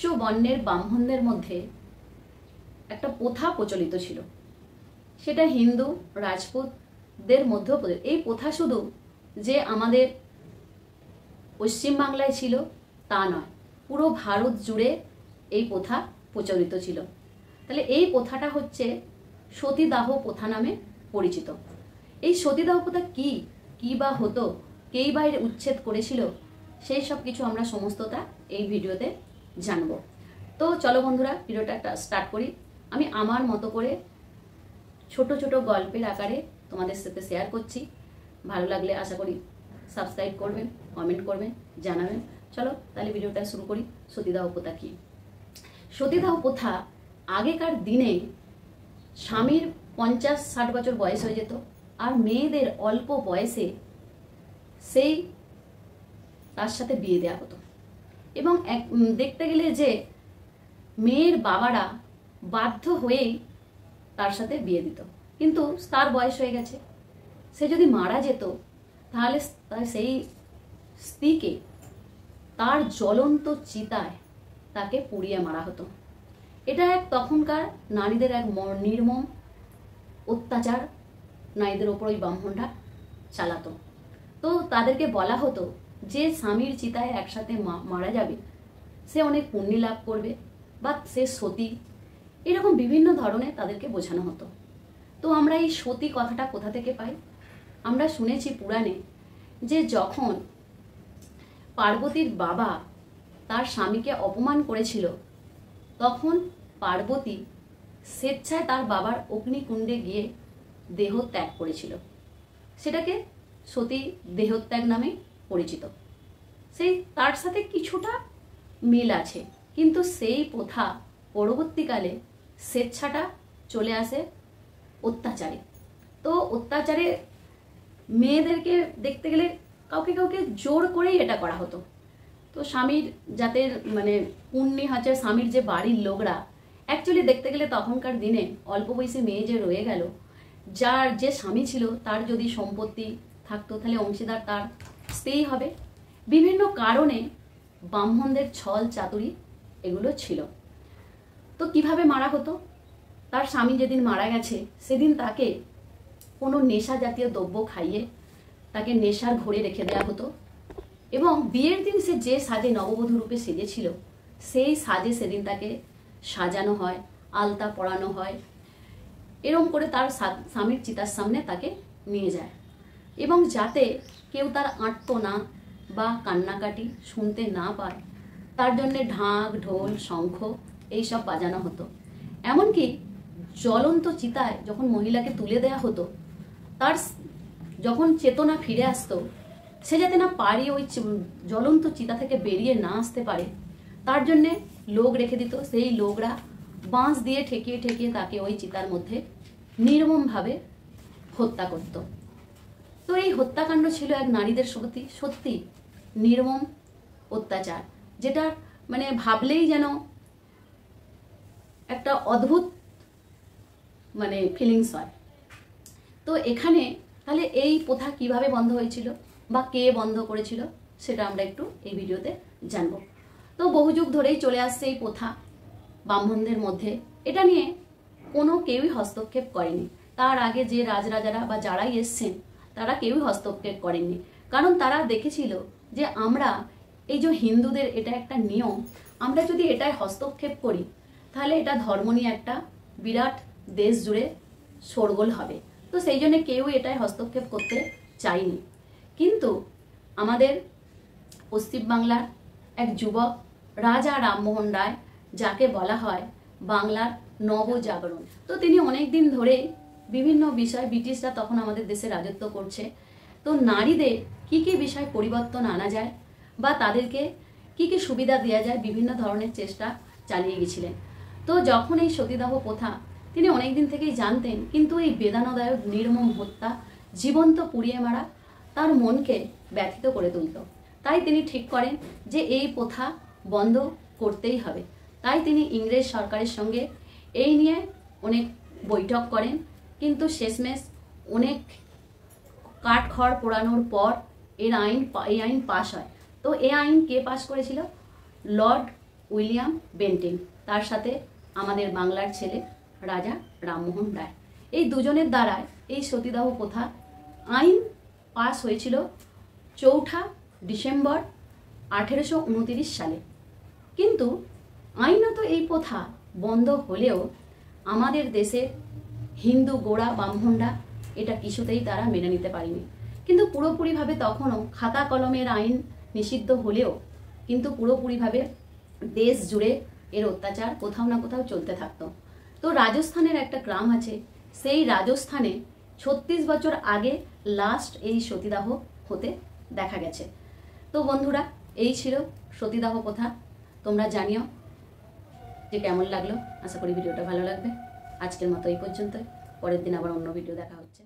উচ্চ বর্ণের ব্রাহ্মণদের মধ্যে একটা প্রথা প্রচলিত ছিল, সেটা হিন্দু রাজপুতদের মধ্যেও এই প্রথা শুধু যে আমাদের পশ্চিমবাংলায় ছিল তা নয়, পুরো ভারত জুড়ে এই প্রথা প্রচলিত ছিল। তাহলে এই প্রথাটা হচ্ছে সতীদাহ প্রথা নামে পরিচিত। এই সতীদাহ প্রথা কি বা হতো, কেই বা এর উচ্ছেদ করেছিল, সেই সব কিছু আমরা সমস্তটা এই ভিডিওতে জানবো। তো চলো বন্ধুরা, ভিডিওটা স্টার্ট করি। আমি আমার মতো করে ছোট ছোট গল্পের আকারে তোমাদের সাথে শেয়ার করছি। ভালো লাগলে আশা করি সাবস্ক্রাইব করবেন, কমেন্ট করবেন, জানাবেন। চলো তাহলে ভিডিওটা শুরু করি। সতীদাহ প্রথা কি? সতীদাহ প্রথা আগেকার দিনে স্বামীর 50-60 বছর বয়স হয়ে যেত, আর মেয়েদের অল্প বয়সে সেই তার সাথে বিয়ে দেওয়া হতো। এবং দেখতে গেলে যে মেয়ের বাবারা বাধ্য হয়েই তার সাথে বিয়ে দিত, কিন্তু তার বয়স হয়ে গেছে, সে যদি মারা যেত তাহলে সেই স্ত্রীকে তার জ্বলন্ত চিতায় তাকে পুড়িয়ে মারা হতো। এটা এক তখনকার নারীদের এক নির্মম অত্যাচার নারীদের ওপর ওই ব্রাহ্মণরা চালাতো। তো তাদেরকে বলা হতো যে স্বামীর চিতায় একসাথে মারা যাবে সে অনেক পুণ্য লাভ করবে, বা সে সতী, এরকম বিভিন্ন ধরনের তাদেরকে বোঝানো হতো। তো আমরা এই সতী কথাটা কোথা থেকে পাই? আমরা শুনেছি পুরাণে যে যখন পার্বতীর বাবা তার স্বামীকে অপমান করেছিল, তখন পার্বতী স্বেচ্ছায় তার বাবার অগ্নিকুণ্ডে গিয়ে দেহ ত্যাগ করেছিল। সেটাকে সতী দেহত্যাগ নামে পরিচিত। সেই তার সাথে কিছুটা মিল আছে, কিন্তু সেই প্রথা পরবর্তীকালে স্বেচ্ছাটা চলে আসে অত্যাচারে। তো অত্যাচারে মেয়েদেরকে দেখতে গেলে কাউকে কাউকে জোর করেই এটা করা হতো। তো স্বামীর যাতে মানে পুণ্যি হচ্ছে স্বামীর যে বাড়ির লোকরা, অ্যাকচুয়ালি দেখতে গেলে তখনকার দিনে অল্প বয়সী মেয়ে যে রয়ে গেল, যার যে স্বামী ছিল তার যদি সম্পত্তি থাকতো তাহলে অংশীদার তার স্ত্রী হবে। বিভিন্ন কারণে ব্রাহ্মণদের ছল চাতুরি এগুলো ছিল। তো কিভাবে মারা হতো? তার স্বামী যেদিন মারা গেছে সেদিন তাকে কোনো নেশা জাতীয় দ্রব্য খাইয়ে তাকে নেশার ঘোরে রেখে দেওয়া হতো, এবং বিয়ের দিন সে যে সাজে নববধূ রূপে সেজেছিল সেই সাজে সেদিন তাকে সাজানো হয়, আলতা পরানো হয়, এরকম করে তার স্বামীর চিতার সামনে তাকে নিয়ে যায়, এবং যাতে কেউ তার আর্তনাদ বা কান্নাকাটি শুনতে না পায় তার জন্যে ঢাক, ঢোল, শঙ্খ এইসব বাজানো হতো। এমনকি জ্বলন্ত চিতায় যখন মহিলাকে তুলে দেয়া হতো, তার যখন চেতনা ফিরে আসতো সে যাতে না পারে ওই জ্বলন্ত চিতা থেকে বেরিয়ে না আসতে পারে, তার জন্যে লোক রেখে দিত। সেই লোকরা বাঁশ দিয়ে ঠেকিয়ে ঠেকিয়ে তাকে ওই চিতার মধ্যে নির্মমভাবে হত্যা করত। তো এই হত্যাকাণ্ড ছিল এক নারীদের সত্যি নির্মম অত্যাচার, যেটা মানে ভাবলেই যেন একটা অদ্ভুত মানে ফিলিংস হয়। তো এখানে তাহলে এই প্রথা কিভাবে বন্ধ হয়েছিল বা কে বন্ধ করেছিল সেটা আমরা একটু এই ভিডিওতে জানব। তো বহু যুগ ধরেই চলে আসছে এই প্রথা ব্রাহ্মণদের মধ্যে, এটা নিয়ে কোনো কেউই হস্তক্ষেপ করেনি। তার আগে যে রাজরাজারা বা যারাই এসছেন তারা কেউই হস্তক্ষেপ করেননি, কারণ তারা দেখেছিল যে আমরা এই যে হিন্দুদের এটা একটা নিয়ম, আমরা যদি এটায় হস্তক্ষেপ করি তাহলে এটা ধর্ম নিয়ে একটা বিরাট দেশ জুড়ে শোরগোল হবে। তো সেই জন্য কেউ এটায় হস্তক্ষেপ করতে চায়নি। কিন্তু আমাদের পশ্চিমবাংলার এক যুবক রাজা রামমোহন রায়, যাকে বলা হয় বাংলার নবজাগরণ, তো তিনি অনেক দিন ধরে বিভিন্ন বিষয়, ব্রিটিশরা তখন আমাদের দেশে রাজত্ব করছে, তো নারীদের কি কি বিষয় পরিবর্তন আনা যায় বা তাদেরকে কি কি সুবিধা দেওয়া যায় বিভিন্ন ধরনের চেষ্টা চালিয়ে গেছিলেন। তো যখন এই সতীদাহ প্রথা তিনি অনেক দিন থেকেই জানতেন, কিন্তু এই বেদনাদায়ক নির্মম হত্যা, জীবন্ত পুড়িয়ে মারা তার মনকে ব্যথিত করে তুলত। তাই তিনি ঠিক করেন যে এই প্রথা বন্ধ করতেই হবে। তাই তিনি ইংরেজ সরকারের সঙ্গে এই নিয়ে অনেক বৈঠক করেন, কিন্তু শেষমেশ অনেক কাঠখড় পোড়ানোর পর এই আইন পাশ হয়। তো এই আইন কে পাশ করেছিল? লর্ড উইলিয়াম বেন্টিং, তার সাথে আমাদের বাংলার ছেলে রাজা রামমোহন রায়, এই দুজনের দ্বারা এই সতীদাহ প্রথা আইন পাস হয়েছিল 4 ডিসেম্বর 1829 সালে। কিন্তু আইনত এই প্রথা বন্ধ হলেও আমাদের দেশে হিন্দু গোড়া ব্রাহ্মণরা এটা কিছুতেই তারা মেনে নিতে পারেনি। কিন্তু পুরোপুরিভাবে তখনও খাতা কলমের আইন নিষিদ্ধ হলেও কিন্তু পুরোপুরিভাবে দেশ জুড়ে এর অত্যাচার কোথাও না কোথাও চলতে থাকতো। তো রাজস্থানের একটা গ্রাম আছে, সেই রাজস্থানে 36 বছর আগে লাস্ট এই সতীদাহ হতে দেখা গেছে। তো বন্ধুরা, এই ছিল সতীদাহ প্রথা। তোমরা জানিও যে কেমন লাগলো। আশা করি ভিডিওটা ভালো লাগবে। আজকের মতো এই পর্যন্তই, পরের দিন আবার অন্য ভিডিও দেখা হচ্ছে।